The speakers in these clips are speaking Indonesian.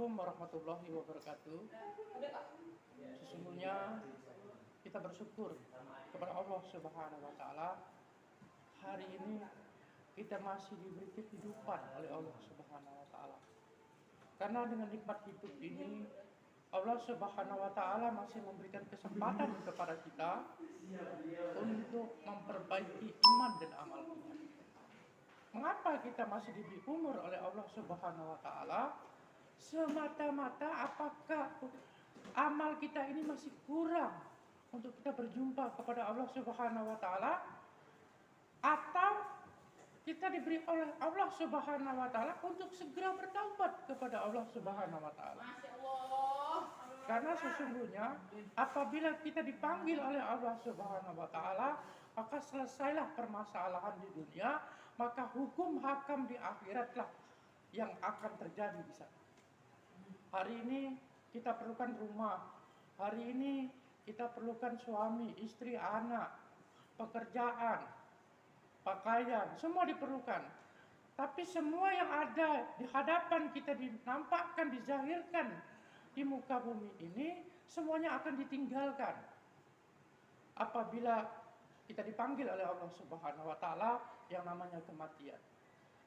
Assalamualaikum warahmatullahi wabarakatuh. Sesungguhnya kita bersyukur kepada Allah Subhanahu wa taala. Hari ini kita masih diberi kehidupan oleh Allah Subhanahu wa taala. Karena dengan nikmat hidup ini Allah Subhanahu wa taala masih memberikan kesempatan kepada kita untuk memperbaiki iman dan amal kita. Mengapa kita masih diberi umur oleh Allah Subhanahu wa taala? Semata-mata apakah amal kita ini masih kurang untuk kita berjumpa kepada Allah Subhanahu wa taala, atau kita diberi oleh Allah Subhanahu wa taala untuk segera bertaubat kepada Allah Subhanahu wa taala. Karena sesungguhnya apabila kita dipanggil oleh Allah Subhanahu wa taala, maka selesailah permasalahan di dunia, maka hukum hakam di akhiratlah yang akan terjadi di sana. Hari ini kita perlukan rumah, hari ini kita perlukan suami, istri, anak, pekerjaan, pakaian, semua diperlukan. Tapi semua yang ada di hadapan kita dinampakkan, dizahirkan di muka bumi ini, semuanya akan ditinggalkan apabila kita dipanggil oleh Allah Subhanahu wa taala yang namanya kematian.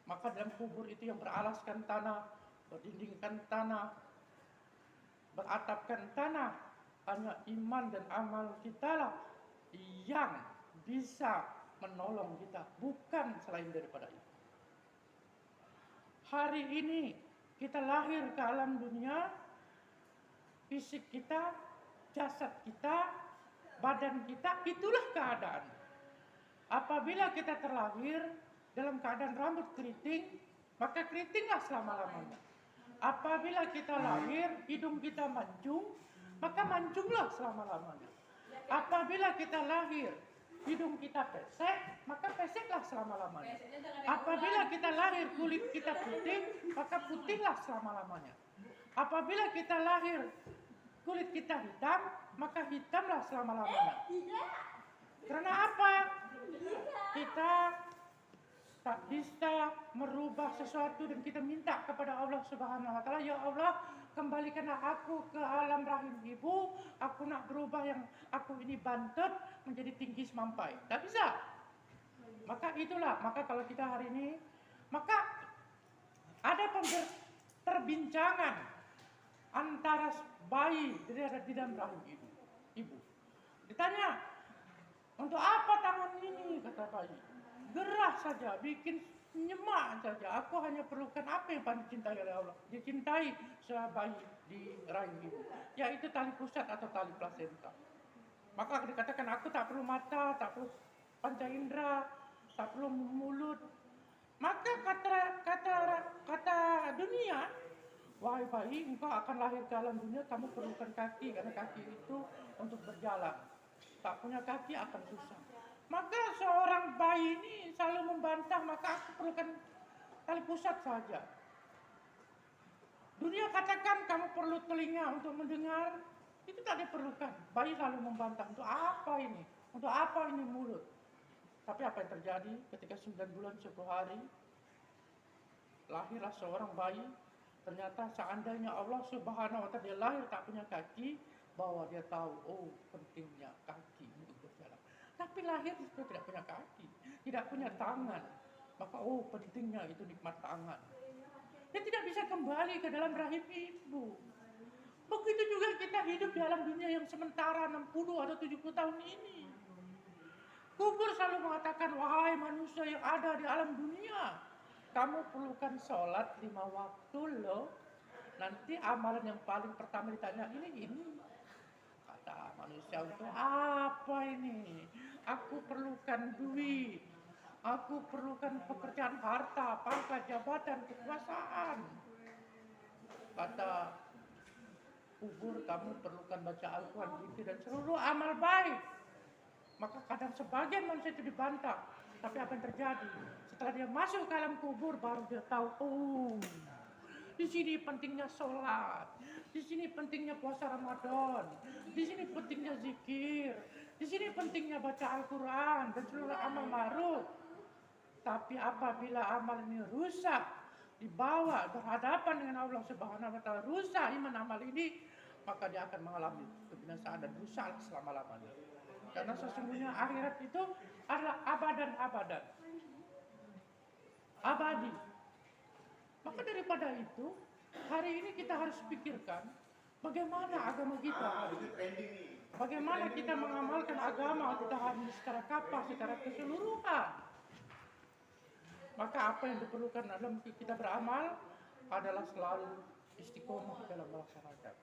Maka dalam kubur itu yang beralaskan tanah, berdindingkan tanah, beratapkan tanah, hanya iman dan amal kita lah yang bisa menolong kita, bukan selain daripada itu. Hari ini kita lahir ke alam dunia, fisik kita, jasad kita, badan kita, itulah keadaan. Apabila kita terlahir dalam keadaan rambut keriting, maka keritinglah selama-lamanya. Apabila kita lahir, hidung kita mancung, maka mancunglah selama-lamanya. Apabila kita lahir, hidung kita pesek, maka peseklah selama-lamanya. Apabila kita lahir, kulit kita putih, maka putihlah selama-lamanya. Apabila kita lahir, kulit kita hitam, maka hitamlah selama-lamanya. Karena apa? Kita tak bisa merubah sesuatu dan kita minta kepada Allah Subhanahu wa taala, ya Allah, kembalikanlah aku ke alam rahim ibu, aku nak berubah yang aku ini bantet menjadi tinggi semampai. Tak bisa. Maka itulah, maka kalau kita hari ini, maka ada perbincangan antara bayi di dalam rahim ibu. Ditanya, untuk apa tangan ini? Kata bayi. Gerah saja, bikin nyemak saja. Aku hanya perlukan apa yang paling dicintai oleh Allah. Dicintai bayi di rahim ibu, yaitu tali pusat atau tali plasenta. Maka dikatakan aku tak perlu mata, tak perlu panca indera, tak perlu mulut. Maka kata dunia, wahai bayi, engkau akan lahir ke alam dunia, kamu perlukan kaki, karena kaki itu untuk berjalan. Tak punya kaki akan susah. Maka seorang bayi ini selalu membantah, maka aku perlukan tali pusat saja. Dunia katakan kamu perlu telinga untuk mendengar, itu tak diperlukan. Bayi selalu membantah, untuk apa ini? Untuk apa ini mulut? Tapi apa yang terjadi ketika 9 bulan 10 hari lahirlah seorang bayi. Ternyata seandainya Allah Subhanahu wa taala dia lahir tak punya kaki, bahwa dia tahu, oh pentingnya kaki untuk berjalan. Tapi lahir dia tidak punya kaki, tidak punya tangan, maka oh pentingnya itu nikmat tangan. Dia tidak bisa kembali ke dalam rahim ibu. Begitu juga kita hidup di alam dunia yang sementara 60 atau 70 tahun ini. Kubur selalu mengatakan, wahai manusia yang ada di alam dunia, kamu perlukan sholat 5 waktu loh. Nanti amalan yang paling pertama ditanya, ini. Kata manusia, untuk apa ini? Aku perlukan duit. Aku perlukan pekerjaan, harta, pangkat, jabatan, kekuasaan. Kata kubur, kamu perlukan baca Al-Quran, zikir, dan seluruh amal baik. Maka kadang sebagian manusia itu dibantah. Tapi apa yang terjadi? Setelah dia masuk ke alam kubur, baru dia tahu, oh, di sini pentingnya sholat, di sini pentingnya puasa Ramadan, di sini pentingnya zikir, di sini pentingnya baca Al-Quran dan seluruh amal ma'ruf. Tapi apabila amal ini rusak, dibawa berhadapan dengan Allah Subhanahu wa taala, rusak iman amal ini, maka dia akan mengalami kebinasaan dan rusak selama-lamanya. Karena sesungguhnya akhirat itu adalah abadan, abadi. Maka daripada itu, hari ini kita harus pikirkan bagaimana agama kita. Bagaimana kita mengamalkan agama tidak hanya secara kapal, secara keseluruhan. Maka apa yang diperlukan dalam kita beramal adalah selalu istiqomah dalam melaksanakan.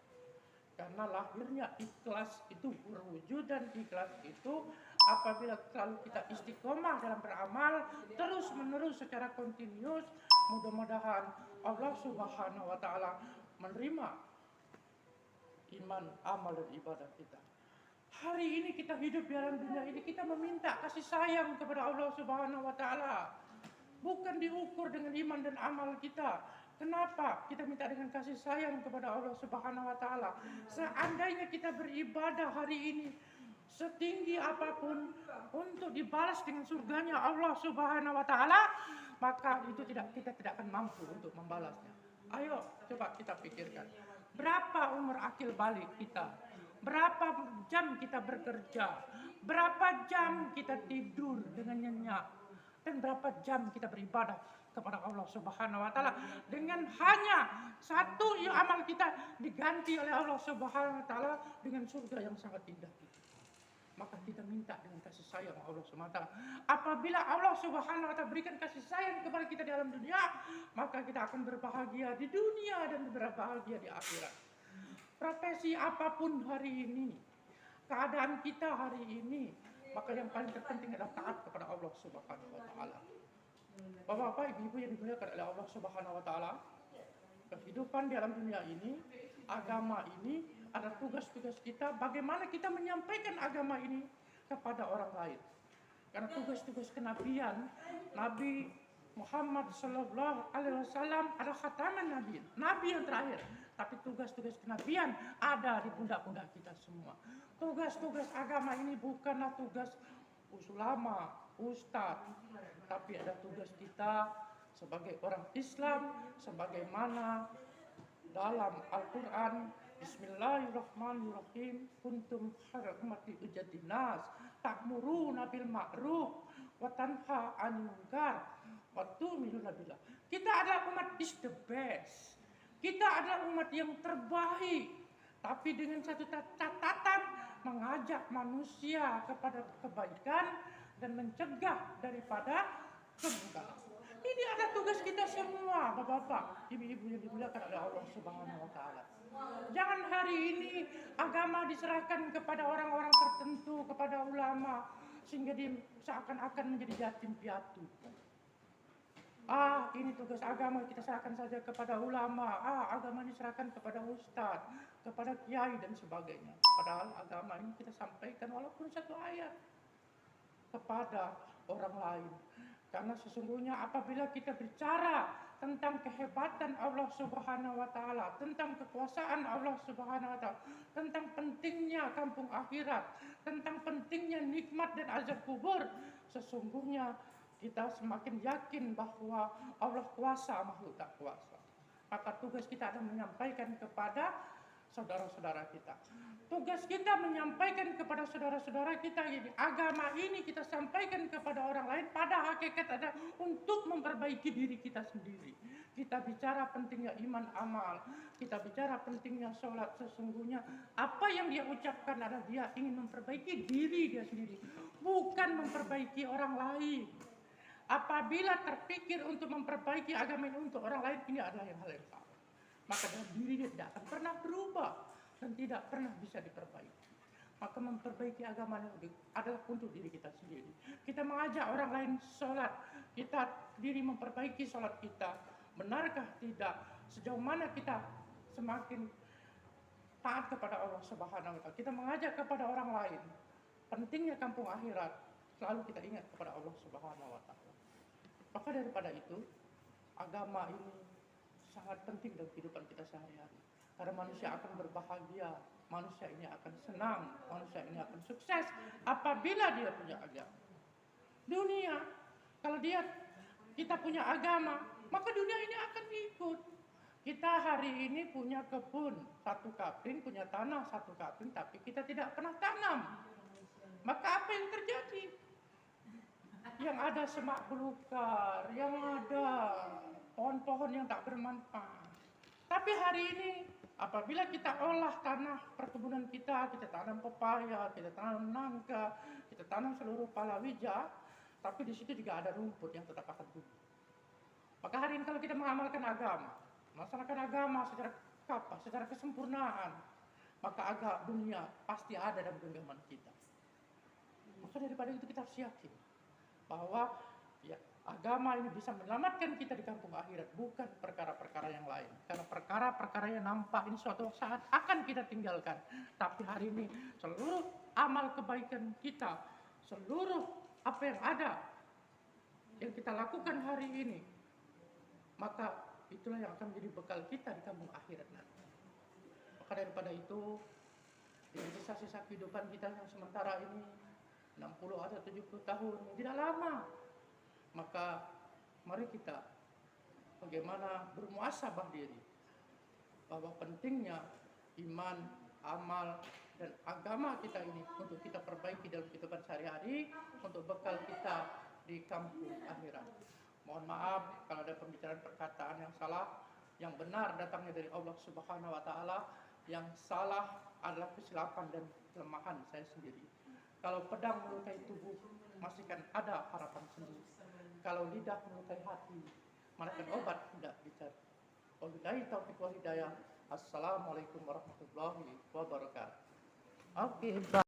Karena lahirnya ikhlas itu, perwujudan ikhlas itu apabila selalu kita istiqomah dalam beramal terus menerus secara kontinus, mudah-mudahan Allah Subhanahu wa taala menerima iman, amal dan ibadah kita. Hari ini kita hidup di alam dunia ini, kita meminta kasih sayang kepada Allah Subhanahu wa taala. Bukan diukur dengan iman dan amal kita. Kenapa kita minta dengan kasih sayang kepada Allah Subhanahu wa taala? Seandainya kita beribadah hari ini setinggi apapun untuk dibalas dengan surganya Allah Subhanahu wa taala, maka itu kita tidak akan mampu untuk membalasnya. Ayo coba kita pikirkan. Berapa umur akil balik kita? Berapa jam kita bekerja? Berapa jam kita tidur dengan nyenyak? Dan berapa jam kita beribadah kepada Allah Subhanahu wa taala dengan hanya satu yang amal kita diganti oleh Allah Subhanahu wa taala dengan surga yang sangat indah itu. Maka kita minta dengan kasih sayang Allah Subhanahu wa taala. Apabila Allah Subhanahu wa taala berikan kasih sayang kepada kita di alam dunia, maka kita akan berbahagia di dunia dan berbahagia di akhirat. Profesi apapun hari ini, keadaan kita hari ini, maka yang paling terpenting adalah taat kepada Allah Subhanahu wa taala. Bapak-bapak, ibu-ibu yang dimuliakan oleh Allah Subhanahu wa taala, kehidupan di alam dunia ini, agama ini ada tugas-tugas kita bagaimana kita menyampaikan agama ini kepada orang lain. Karena tugas-tugas kenabian, Nabi Muhammad sallallahu alaihi wasallam adalah khataman nabi, nabi yang terakhir. Tapi tugas-tugas kenabian ada di pundak-pundak kita semua. Tugas-tugas agama ini bukanlah tugas ulama, ustadz, tapi ada tugas kita sebagai orang Islam, sebagaimana dalam Al-Quran, Bismillahirrahmanirrahim, kuntum khairal ummati ukhrijat nas, ta'muruna bil ma'ruf wa tanha 'anil munkar wa tu'minuna billah. Kita adalah umat is the best. Kita adalah umat yang terbaik, tapi dengan satu catatan, mengajak manusia kepada kebaikan dan mencegah daripada kemungkaran. Ini adalah tugas kita semua, Bapak-bapak, ibu-ibu yang dimuliakan oleh Allah Subhanahu wa taala. Jangan hari ini agama diserahkan kepada orang-orang tertentu, kepada ulama, sehingga dia seakan-akan menjadi yatim piatu. Ini tugas agama kita serahkan saja kepada ulama. Agama ini serahkan kepada ustadz, kepada kiai dan sebagainya. Padahal agama ini kita sampaikan walaupun satu ayat kepada orang lain. Karena sesungguhnya apabila kita bicara tentang kehebatan Allah Subhanahu wa taala, tentang kekuasaan Allah Subhanahu wa taala, tentang pentingnya kampung akhirat, tentang pentingnya nikmat dan azab kubur, sesungguhnya kita semakin yakin bahwa Allah kuasa, makhluk tak kuasa. Maka tugas kita adalah menyampaikan kepada saudara-saudara kita. Tugas kita menyampaikan kepada saudara-saudara kita, jadi agama ini kita sampaikan kepada orang lain, pada hakikat adalah untuk memperbaiki diri kita sendiri. Kita bicara pentingnya iman amal, kita bicara pentingnya sholat, sesungguhnya apa yang dia ucapkan adalah dia ingin memperbaiki diri dia sendiri, bukan memperbaiki orang lain. Apabila terpikir untuk memperbaiki agama ini untuk orang lain, ini adalah hal yang salah. Maka dalam diri dia tidak akan pernah berubah dan tidak pernah bisa diperbaiki. Maka memperbaiki agama ini adalah untuk diri kita sendiri. Kita mengajak orang lain sholat, kita sendiri memperbaiki sholat kita. Benarkah tidak? Sejauh mana kita semakin taat kepada Allah Subhanahu wa taala. Kita mengajak kepada orang lain. Pentingnya kampung akhirat, selalu kita ingat kepada Allah Subhanahu wa taala. Maka daripada itu, agama ini sangat penting dalam kehidupan kita sehari-hari. Karena manusia akan berbahagia, manusia ini akan senang, manusia ini akan sukses apabila dia punya agama. Dunia, kalau kita punya agama, maka dunia ini akan ikut. Kita hari ini punya kebun 1 kapling, punya tanah 1 kapling, tapi kita tidak pernah tanam. Maka apa yang terjadi? Yang ada semak belukar, yang ada pohon-pohon yang tak bermanfaat. Tapi hari ini apabila kita olah tanah perkebunan kita tanam pepaya, kita tanam nangka, kita tanam seluruh palawija, tapi di situ juga ada rumput yang tetap akan tumbuh. Maka hari ini kalau kita mengamalkan agama, melaksanakan agama secara kesempurnaan, maka dunia pasti ada dalam genggaman kita. Maka daripada itu kita harus yakin bahwa ya, agama ini bisa menyelamatkan kita di kampung akhirat, bukan perkara-perkara yang lain. Karena perkara-perkara yang nampak ini suatu saat akan kita tinggalkan. Tapi hari ini seluruh amal kebaikan kita, seluruh apa yang ada yang kita lakukan hari ini, maka itulah yang akan menjadi bekal kita di kampung akhirat nanti. Maka daripada itu, di sisa-sisa kehidupan kita yang sementara ini 60 atau 70 tahun, tidak lama, maka mari kita bagaimana bermuasabah diri bahwa pentingnya iman, amal, dan agama kita ini untuk kita perbaiki dalam kehidupan sehari-hari untuk bekal kita di kampung akhirat. Mohon maaf kalau ada pembicaraan perkataan yang salah, yang benar datangnya dari Allah Subhanahu wa taala, yang salah adalah kesilapan dan kelemahan saya sendiri. Kalau pedang melukai tubuh, masih kan ada harapan sembuh. Kalau lidah melukai hati, mana kan obat tidak dicari. Wabillahi taufiq wal hidayah. Assalamualaikum warahmatullahi wabarakatuh. Oke.